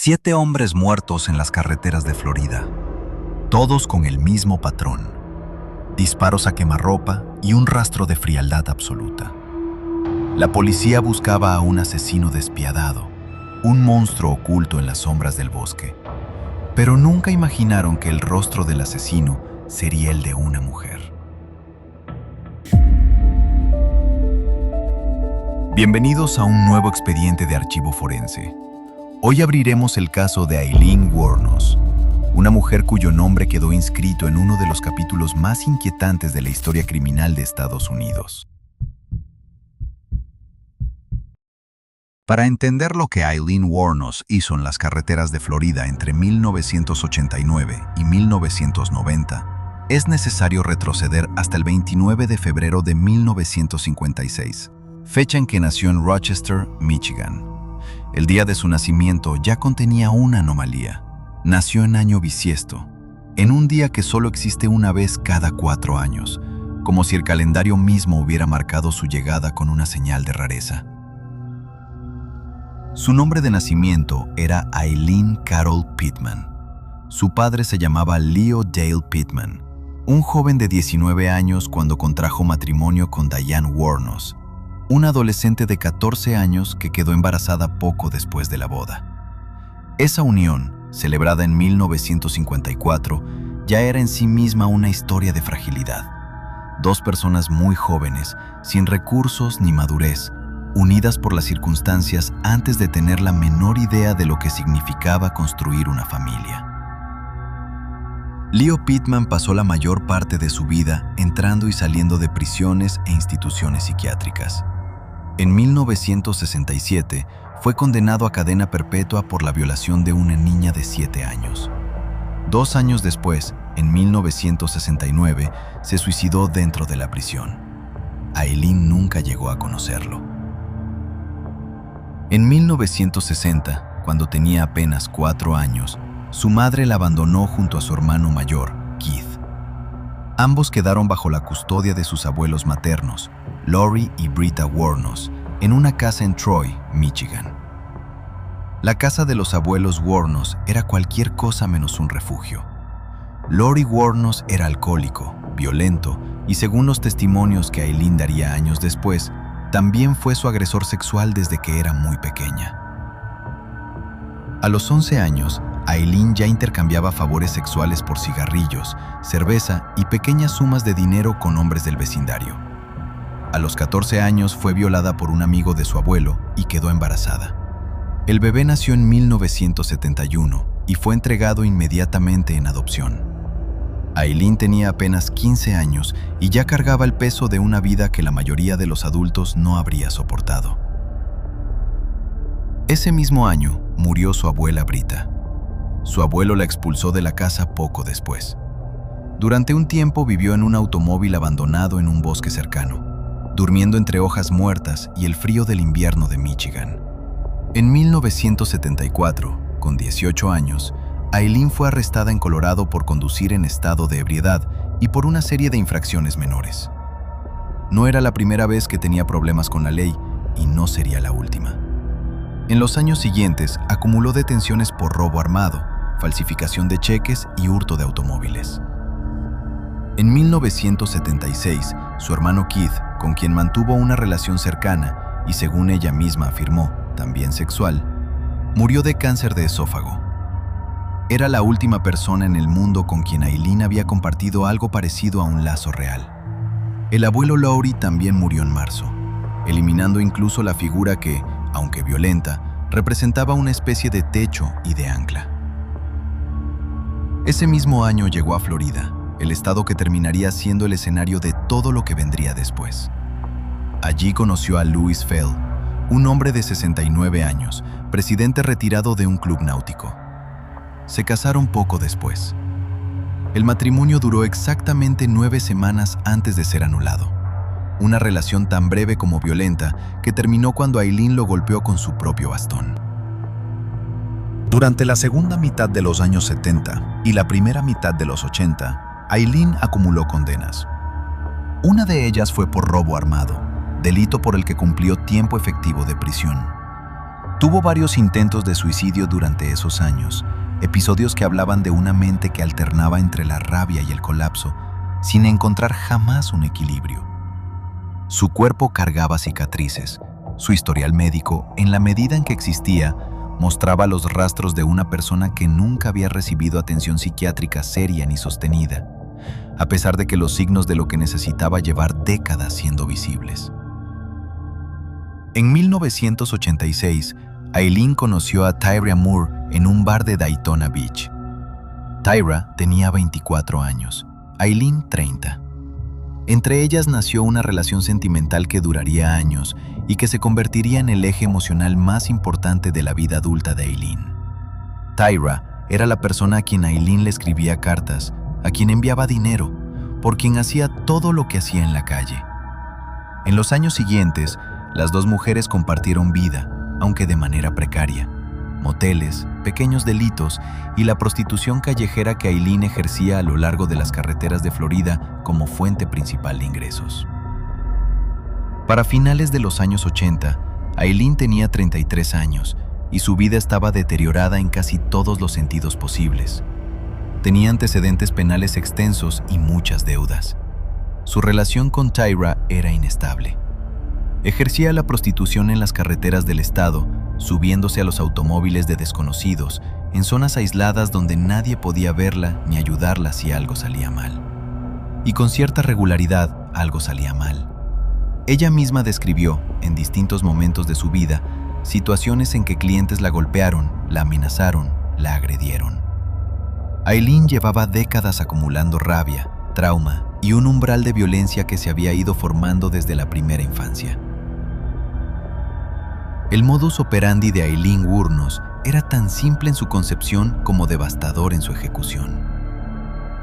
7 hombres muertos en las carreteras de Florida, todos con el mismo patrón: disparos a quemarropa y un rastro de frialdad absoluta. La policía buscaba a un asesino despiadado, un monstruo oculto en las sombras del bosque, pero nunca imaginaron que el rostro del asesino sería el de una mujer. Bienvenidos a un nuevo expediente de archivo forense. Hoy abriremos el caso de Aileen Wuornos, una mujer cuyo nombre quedó inscrito en uno de los capítulos más inquietantes de la historia criminal de Estados Unidos. Para entender lo que Aileen Wuornos hizo en las carreteras de Florida entre 1989 y 1990, es necesario retroceder hasta el 29 de febrero de 1956, fecha en que nació en Rochester, Michigan. El día de su nacimiento ya contenía una anomalía. Nació en año bisiesto, en un día que solo existe una vez cada 4 años, como si el calendario mismo hubiera marcado su llegada con una señal de rareza. Su nombre de nacimiento era Aileen Carol Pittman. Su padre se llamaba Leo Dale Pittman, un joven de 19 años cuando contrajo matrimonio con Diane Wuornos, una adolescente de 14 años que quedó embarazada poco después de la boda. Esa unión, celebrada en 1954, ya era en sí misma una historia de fragilidad. 2 personas muy jóvenes, sin recursos ni madurez, unidas por las circunstancias antes de tener la menor idea de lo que significaba construir una familia. Leo Pittman pasó la mayor parte de su vida entrando y saliendo de prisiones e instituciones psiquiátricas. En 1967 fue condenado a cadena perpetua por la violación de una niña de 7 años. 2 años después, en 1969, se suicidó dentro de la prisión. Aileen nunca llegó a conocerlo. En 1960, cuando tenía apenas 4 años, su madre la abandonó junto a su hermano mayor, Keith. Ambos quedaron bajo la custodia de sus abuelos maternos, Lori y Britta Wuornos, en una casa en Troy, Michigan. La casa de los abuelos Wuornos era cualquier cosa menos un refugio. Lori Wuornos era alcohólico, violento y, según los testimonios que Aileen daría años después, también fue su agresor sexual desde que era muy pequeña. A los 11 años, Aileen ya intercambiaba favores sexuales por cigarrillos, cerveza y pequeñas sumas de dinero con hombres del vecindario. A los 14 años fue violada por un amigo de su abuelo y quedó embarazada. El bebé nació en 1971 y fue entregado inmediatamente en adopción. Aileen tenía apenas 15 años y ya cargaba el peso de una vida que la mayoría de los adultos no habría soportado. Ese mismo año murió su abuela Britta. Su abuelo la expulsó de la casa poco después. Durante un tiempo vivió en un automóvil abandonado en un bosque cercano, durmiendo entre hojas muertas y el frío del invierno de Michigan. En 1974, con 18 años, Aileen fue arrestada en Colorado por conducir en estado de ebriedad y por una serie de infracciones menores. No era la primera vez que tenía problemas con la ley y no sería la última. En los años siguientes acumuló detenciones por robo armado, falsificación de cheques y hurto de automóviles. En 1976, su hermano Keith, con quien mantuvo una relación cercana y, según ella misma afirmó, también sexual, murió de cáncer de esófago. Era la última persona en el mundo con quien Aileen había compartido algo parecido a un lazo real. El abuelo Lowry también murió en marzo, eliminando incluso la figura que, aunque violenta, representaba una especie de techo y de ancla. Ese mismo año llegó a Florida, el estado que terminaría siendo el escenario de todo lo que vendría después. Allí conoció a Louis Fell, un hombre de 69 años, presidente retirado de un club náutico. Se casaron poco después. El matrimonio duró exactamente 9 semanas antes de ser anulado. Una relación tan breve como violenta que terminó cuando Aileen lo golpeó con su propio bastón. Durante la segunda mitad de los años 70 y la primera mitad de los 80, Aileen acumuló condenas. Una de ellas fue por robo armado, delito por el que cumplió tiempo efectivo de prisión. Tuvo varios intentos de suicidio durante esos años, episodios que hablaban de una mente que alternaba entre la rabia y el colapso, sin encontrar jamás un equilibrio. Su cuerpo cargaba cicatrices. Su historial médico, en la medida en que existía, mostraba los rastros de una persona que nunca había recibido atención psiquiátrica seria ni sostenida, a pesar de que los signos de lo que necesitaba llevar décadas siendo visibles. En 1986, Aileen conoció a Tyra Moore en un bar de Daytona Beach. Tyra tenía 24 años, Aileen 30. Entre ellas nació una relación sentimental que duraría años y que se convertiría en el eje emocional más importante de la vida adulta de Aileen. Tyra era la persona a quien Aileen le escribía cartas, a quien enviaba dinero, por quien hacía todo lo que hacía en la calle. En los años siguientes, las dos mujeres compartieron vida, aunque de manera precaria. Moteles, pequeños delitos y la prostitución callejera que Aileen ejercía a lo largo de las carreteras de Florida como fuente principal de ingresos. Para finales de los años 80, Aileen tenía 33 años y su vida estaba deteriorada en casi todos los sentidos posibles. Tenía antecedentes penales extensos y muchas deudas. Su relación con Tyra era inestable. Ejercía la prostitución en las carreteras del estado, subiéndose a los automóviles de desconocidos, en zonas aisladas donde nadie podía verla ni ayudarla si algo salía mal. Y con cierta regularidad, algo salía mal. Ella misma describió, en distintos momentos de su vida, situaciones en que clientes la golpearon, la amenazaron, la agredieron. Aileen llevaba décadas acumulando rabia, trauma y un umbral de violencia que se había ido formando desde la primera infancia. El modus operandi de Aileen Wuornos era tan simple en su concepción como devastador en su ejecución.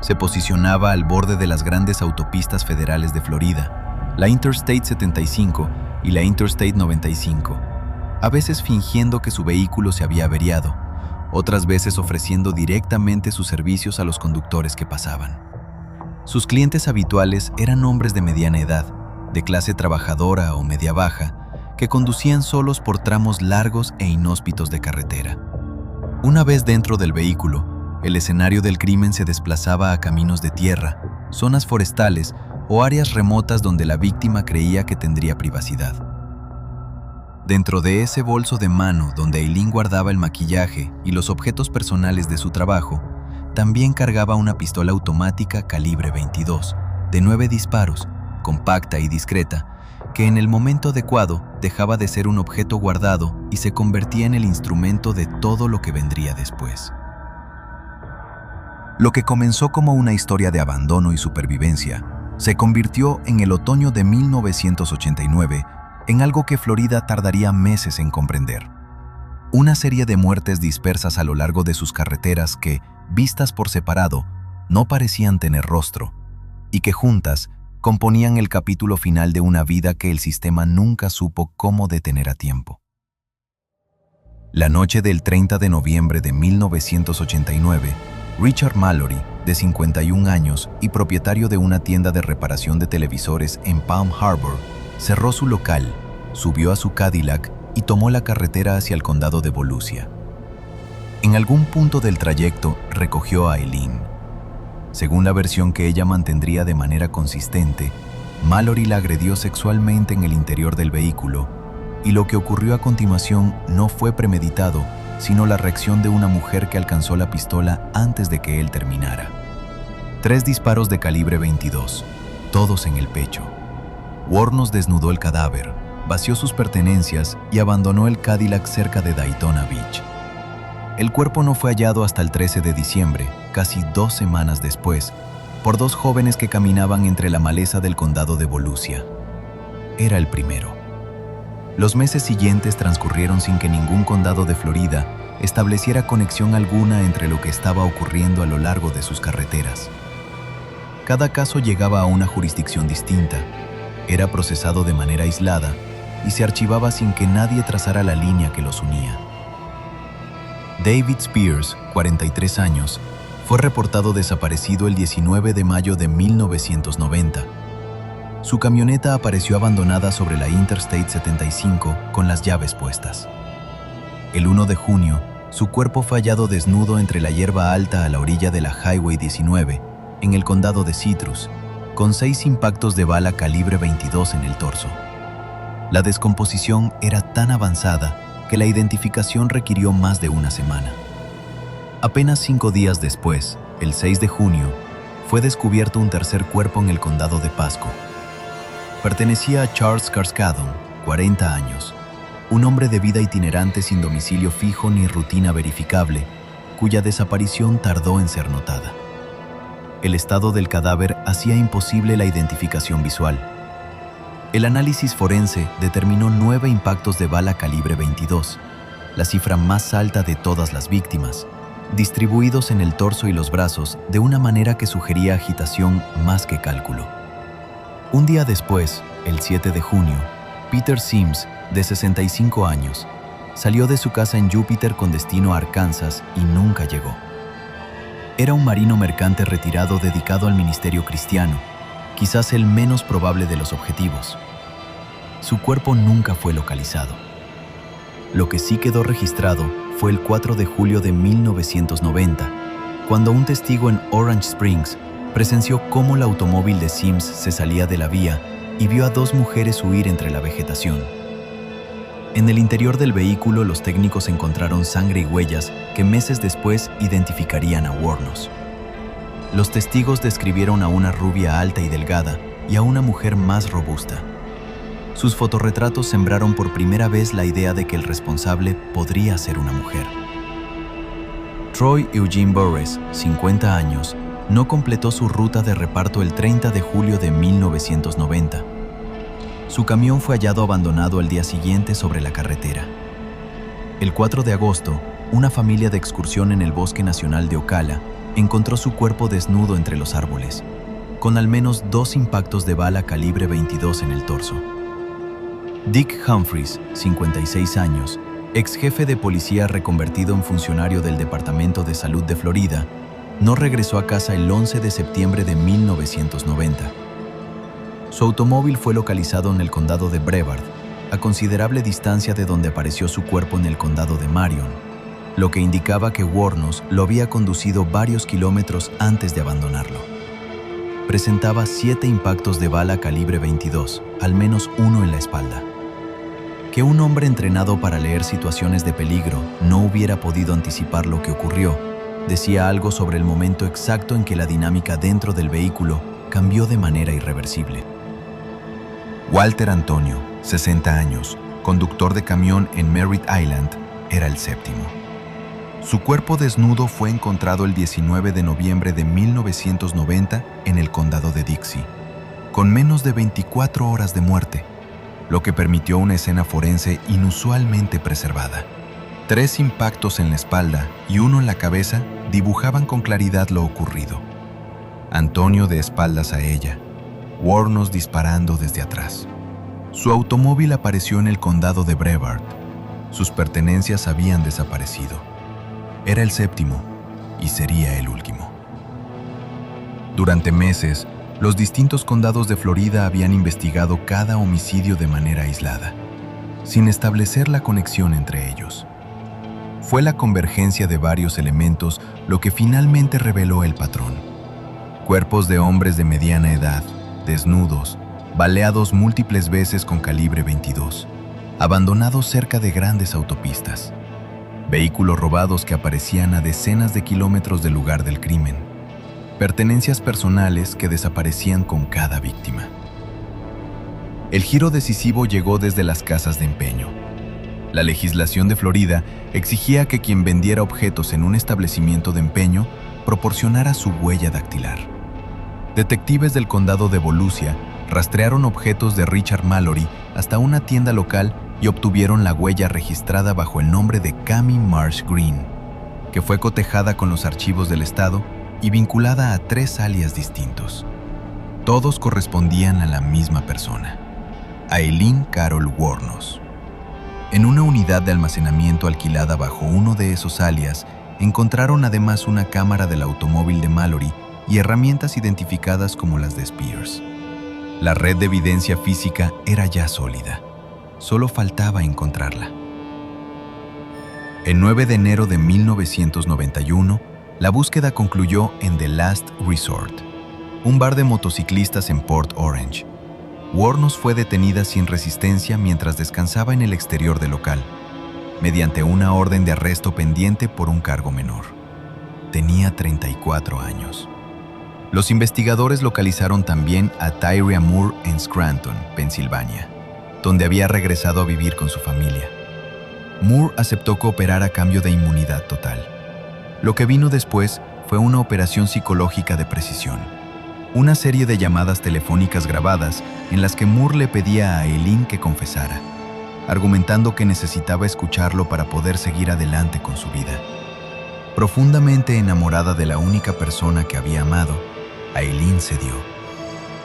Se posicionaba al borde de las grandes autopistas federales de Florida, la Interstate 75 y la Interstate 95, a veces fingiendo que su vehículo se había averiado, otras veces ofreciendo directamente sus servicios a los conductores que pasaban. Sus clientes habituales eran hombres de mediana edad, de clase trabajadora o media baja, que conducían solos por tramos largos e inhóspitos de carretera. Una vez dentro del vehículo, el escenario del crimen se desplazaba a caminos de tierra, zonas forestales o áreas remotas donde la víctima creía que tendría privacidad. Dentro de ese bolso de mano donde Aileen guardaba el maquillaje y los objetos personales de su trabajo, también cargaba una pistola automática calibre 22, de 9 disparos, compacta y discreta, que en el momento adecuado dejaba de ser un objeto guardado y se convertía en el instrumento de todo lo que vendría después. Lo que comenzó como una historia de abandono y supervivencia, se convirtió en el otoño de 1989 en algo que Florida tardaría meses en comprender. Una serie de muertes dispersas a lo largo de sus carreteras que, vistas por separado, no parecían tener rostro, y que juntas componían el capítulo final de una vida que el sistema nunca supo cómo detener a tiempo. La noche del 30 de noviembre de 1989, Richard Mallory, de 51 años y propietario de una tienda de reparación de televisores en Palm Harbor, cerró su local, subió a su Cadillac y tomó la carretera hacia el condado de Volusia. En algún punto del trayecto recogió a Aileen. Según la versión que ella mantendría de manera consistente, Mallory la agredió sexualmente en el interior del vehículo, y lo que ocurrió a continuación no fue premeditado, sino la reacción de una mujer que alcanzó la pistola antes de que él terminara. 3 disparos de calibre 22, todos en el pecho. Wuornos desnudó el cadáver, vació sus pertenencias y abandonó el Cadillac cerca de Daytona Beach. El cuerpo no fue hallado hasta el 13 de diciembre, casi 2 semanas después, por 2 jóvenes que caminaban entre la maleza del condado de Volusia. Era el primero. Los meses siguientes transcurrieron sin que ningún condado de Florida estableciera conexión alguna entre lo que estaba ocurriendo a lo largo de sus carreteras. Cada caso llegaba a una jurisdicción distinta, era procesado de manera aislada y se archivaba sin que nadie trazara la línea que los unía. David Spears, 43 años, fue reportado desaparecido el 19 de mayo de 1990. Su camioneta apareció abandonada sobre la Interstate 75 con las llaves puestas. El 1 de junio, su cuerpo fue hallado desnudo entre la hierba alta a la orilla de la Highway 19, en el condado de Citrus, con 6 impactos de bala calibre 22 en el torso. La descomposición era tan avanzada que la identificación requirió más de una semana. Apenas 5 días después, el 6 de junio, fue descubierto un tercer cuerpo en el condado de Pasco. Pertenecía a Charles Carskadon, 40 años, un hombre de vida itinerante sin domicilio fijo ni rutina verificable, cuya desaparición tardó en ser notada. El estado del cadáver hacía imposible la identificación visual. El análisis forense determinó 9 impactos de bala calibre 22, la cifra más alta de todas las víctimas, distribuidos en el torso y los brazos de una manera que sugería agitación más que cálculo. Un día después, el 7 de junio, Peter Sims, de 65 años, salió de su casa en Júpiter con destino a Arkansas y nunca llegó. Era un marino mercante retirado dedicado al ministerio cristiano, quizás el menos probable de los objetivos. Su cuerpo nunca fue localizado. Lo que sí quedó registrado fue el 4 de julio de 1990, cuando un testigo en Orange Springs presenció cómo el automóvil de Sims se salía de la vía y vio a 2 mujeres huir entre la vegetación. En el interior del vehículo, los técnicos encontraron sangre y huellas que meses después identificarían a Wuornos. Los testigos describieron a una rubia alta y delgada y a una mujer más robusta. Sus fotorretratos sembraron por primera vez la idea de que el responsable podría ser una mujer. Troy Eugene Burress, 50 años, no completó su ruta de reparto el 30 de julio de 1990. Su camión fue hallado abandonado al día siguiente sobre la carretera. El 4 de agosto, una familia de excursión en el Bosque Nacional de Ocala encontró su cuerpo desnudo entre los árboles, con al menos 2 impactos de bala calibre 22 en el torso. Dick Humphreys, 56 años, ex jefe de policía reconvertido en funcionario del Departamento de Salud de Florida, no regresó a casa el 11 de septiembre de 1990. Su automóvil fue localizado en el condado de Brevard, a considerable distancia de donde apareció su cuerpo en el condado de Marion, lo que indicaba que Wuornos lo había conducido varios kilómetros antes de abandonarlo. Presentaba 7 impactos de bala calibre 22, al menos 1 en la espalda. Que un hombre entrenado para leer situaciones de peligro no hubiera podido anticipar lo que ocurrió, decía algo sobre el momento exacto en que la dinámica dentro del vehículo cambió de manera irreversible. Walter Antonio, 60 años, conductor de camión en Merritt Island, era el séptimo. Su cuerpo desnudo fue encontrado el 19 de noviembre de 1990 en el condado de Dixie, con menos de 24 horas de muerte, lo que permitió una escena forense inusualmente preservada. 3 impactos en la espalda y 1 en la cabeza dibujaban con claridad lo ocurrido. Antonio de espaldas a ella, Wuornos disparando desde atrás. Su automóvil apareció en el condado de Brevard. Sus pertenencias habían desaparecido. Era el séptimo y sería el último. Durante meses, los distintos condados de Florida habían investigado cada homicidio de manera aislada, sin establecer la conexión entre ellos. Fue la convergencia de varios elementos lo que finalmente reveló el patrón. Cuerpos de hombres de mediana edad, desnudos, baleados múltiples veces con calibre 22, abandonados cerca de grandes autopistas. Vehículos robados que aparecían a decenas de kilómetros del lugar del crimen. Pertenencias personales que desaparecían con cada víctima. El giro decisivo llegó desde las casas de empeño. La legislación de Florida exigía que quien vendiera objetos en un establecimiento de empeño proporcionara su huella dactilar. Detectives del condado de Volusia rastrearon objetos de Richard Mallory hasta una tienda local y obtuvieron la huella registrada bajo el nombre de Cami Marsh Green, que fue cotejada con los archivos del estado y vinculada a 3 alias distintos. Todos correspondían a la misma persona, Eileen Carol Wuornos. En una unidad de almacenamiento alquilada bajo uno de esos alias, encontraron además una cámara del automóvil de Mallory y herramientas identificadas como las de Spears. La red de evidencia física era ya sólida. Solo faltaba encontrarla. El 9 de enero de 1991, la búsqueda concluyó en The Last Resort, un bar de motociclistas en Port Orange. Wuornos fue detenida sin resistencia mientras descansaba en el exterior del local, mediante una orden de arresto pendiente por un cargo menor. Tenía 34 años. Los investigadores localizaron también a Tyria Moore en Scranton, Pensilvania, donde había regresado a vivir con su familia. Moore aceptó cooperar a cambio de inmunidad total. Lo que vino después fue una operación psicológica de precisión. Una serie de llamadas telefónicas grabadas en las que Moore le pedía a Aileen que confesara, argumentando que necesitaba escucharlo para poder seguir adelante con su vida. Profundamente enamorada de la única persona que había amado, Aileen cedió.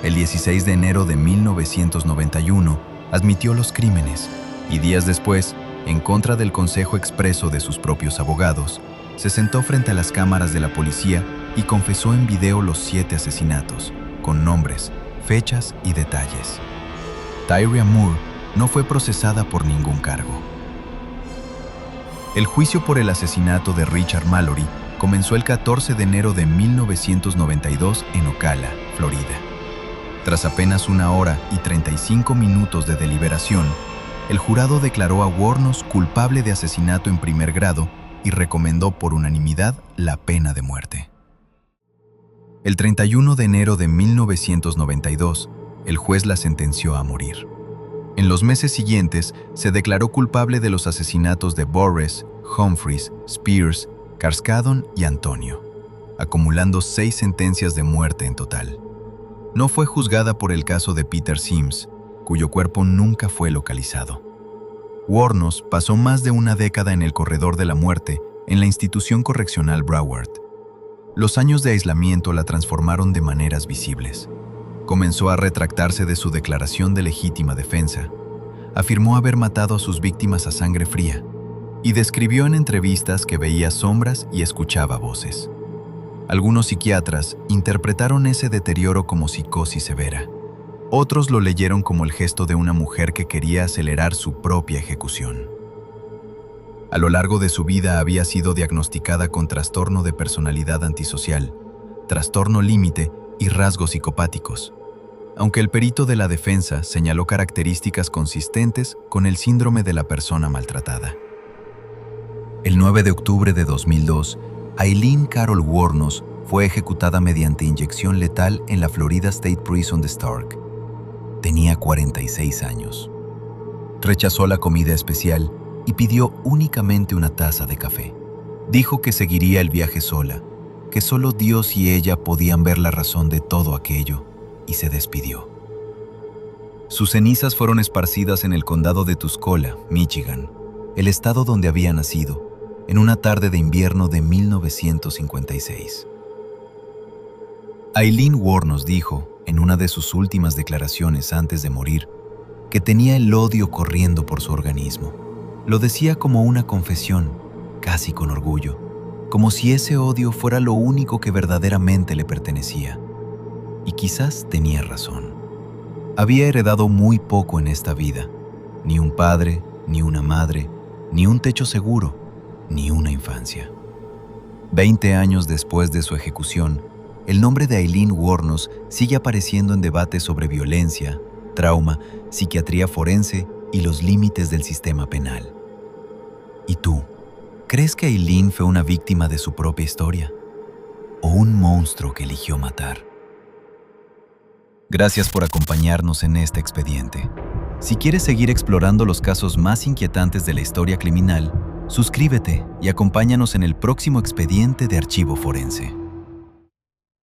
El 16 de enero de 1991 admitió los crímenes y días después, en contra del consejo expreso de sus propios abogados, se sentó frente a las cámaras de la policía y confesó en video los 7 asesinatos, con nombres, fechas y detalles. Tyria Moore no fue procesada por ningún cargo. El juicio por el asesinato de Richard Mallory comenzó el 14 de enero de 1992 en Ocala, Florida. Tras apenas 1 hora y 35 minutos de deliberación, el jurado declaró a Wuornos culpable de asesinato en primer grado y recomendó por unanimidad la pena de muerte. El 31 de enero de 1992, el juez la sentenció a morir. En los meses siguientes, se declaró culpable de los asesinatos de Borres, Humphreys, Spears, Carskadon y Antonio, acumulando 6 sentencias de muerte en total. No fue juzgada por el caso de Peter Sims, cuyo cuerpo nunca fue localizado. Wuornos pasó más de una década en el corredor de la muerte en la institución correccional Broward. Los años de aislamiento la transformaron de maneras visibles. Comenzó a retractarse de su declaración de legítima defensa, afirmó haber matado a sus víctimas a sangre fría y describió en entrevistas que veía sombras y escuchaba voces. Algunos psiquiatras interpretaron ese deterioro como psicosis severa. Otros lo leyeron como el gesto de una mujer que quería acelerar su propia ejecución. A lo largo de su vida había sido diagnosticada con trastorno de personalidad antisocial, trastorno límite y rasgos psicopáticos, aunque el perito de la defensa señaló características consistentes con el síndrome de la persona maltratada. El 9 de octubre de 2002, Aileen Carol Wuornos fue ejecutada mediante inyección letal en la Florida State Prison de Stark. Tenía 46 años. Rechazó la comida especial y pidió únicamente una taza de café. Dijo que seguiría el viaje sola, que solo Dios y ella podían ver la razón de todo aquello, y se despidió. Sus cenizas fueron esparcidas en el condado de Tuscola, Michigan, el estado donde había nacido, en una tarde de invierno de 1956. Aileen Wuornos dijo, en una de sus últimas declaraciones antes de morir, que tenía el odio corriendo por su organismo. Lo decía como una confesión, casi con orgullo, como si ese odio fuera lo único que verdaderamente le pertenecía. Y quizás tenía razón. Había heredado muy poco en esta vida, ni un padre, ni una madre, ni un techo seguro, ni una infancia. 20 años después de su ejecución, el nombre de Aileen Wuornos sigue apareciendo en debates sobre violencia, trauma, psiquiatría forense y los límites del sistema penal. ¿Y tú? ¿Crees que Aileen fue una víctima de su propia historia? ¿O un monstruo que eligió matar? Gracias por acompañarnos en este expediente. Si quieres seguir explorando los casos más inquietantes de la historia criminal, suscríbete y acompáñanos en el próximo expediente de Archivo Forense.